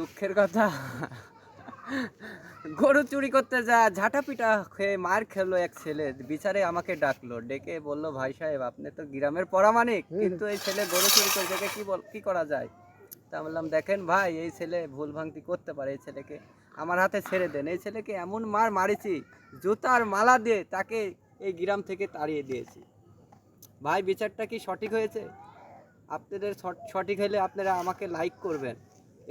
দুঃখের কথা, গরু চুরি করতে যা ঝাঁটা পিটা খেয়ে মার খেলো এক ছেলে, বিচারে আমাকে ডাকলো, ডেকে বলল, ভাই সাহেব আপনি তো গ্রামের পরামানিক, কিন্তু এই ছেলে গরু চুরি করে দেখে কি করা যায়? তা বললাম, দেখেন ভাই, এই ছেলে ভুল ভাঙতি করতে পারে, এই ছেলেকে আমার হাতে ছেড়ে দেন। এই ছেলেকে এমন মার মারিছি, জুতার মালা দিয়ে তাকে এই গ্রাম থেকে তাড়িয়ে দিয়েছি। ভাই, বিচারটা কি সঠিক হয়েছে? আপনাদের সঠিক হলে আপনারা আমাকে লাইক করবেন,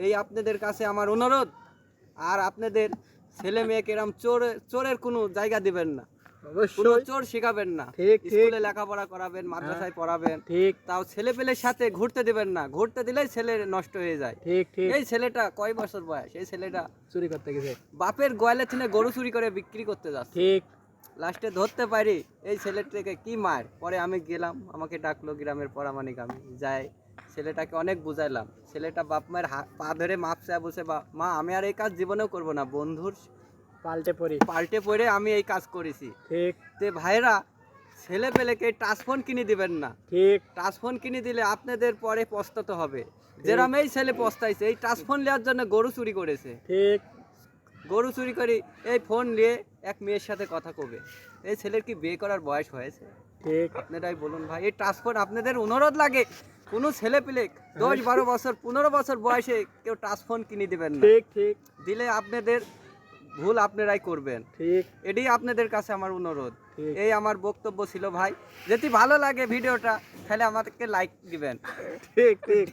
এই আপনাদের কাছে আমার অনুরোধ। আর আপনাদের ছেলে মেয়েকে এরকম চোরের কোনো জায়গা দিবেন না, কোনো চোর শেখাবেন না। স্কুলে লেখাপড়া করাবেন, মাদ্রাসায় পড়াবেন, তাও ছেলে পেলের সাথে ঘুরতে দিবেন না। ঘুরতে দিলেই ছেলে নষ্ট হয়ে যায়। এই ছেলেটা কয় বছর বয়স, এই ছেলেটা চুরি করতে গেছে, বাপের গোয়ালে থেকে গরু চুরি করে বিক্রি করতে যাচ্ছে। ঠিক লাস্টে ধরতে পারি এই ছেলেটাকে কি মার। পরে আমি গেলাম, আমাকে ডাকলো গ্রামের পরামানিক, আমি যাই, ছেলেটাকে অনেক বুঝাইলাম। ছেলেটা বাপ মায়ের পা ধরে মাপ চায়, বসে, মা আমি আর এই কাজ জীবনেও করবো না, বন্ধুর পাল্টে পড়ে আমি এই কাজ করেছি। ঠিক তে ভাইরা, ছেলে পেলেকে টাচ ফোন কিনে দিবেন না। ঠিক টাচ ফোন কিনে দিলে আপনাদের পরে পস্তাতে হবে। যেরকম এই ছেলে পস্তাইছে, এই টাচ ফোন নেওয়ার জন্য গরু চুরি করেছে। ঠিক গরু চুরি করি এই ফোন নিয়ে এক মেয়ের সাথে কথা কবে। এই ছেলের কি বিয়ে করার বয়স হয়েছে? ঠিক আপনারাই বলুন ভাই, এই ট্রান্সফোন আপনাদের অনুরোধ লাগে, কোনো ছেলে পেলে 10-12 বছর 15 বছর বয়সে কেউ ট্রান্সফোন কিনে দিবেন না। ঠিক ঠিক দিলে আপনাদের ভুল আপনারাই করবেন। ঠিক এটাই আপনাদের কাছে আমার অনুরোধ। এই আমার বক্তব্য ছিল ভাই। যদি ভালো লাগে ভিডিওটা, তাহলে আমাদেরকে লাইক দিবেন। ঠিক ঠিক।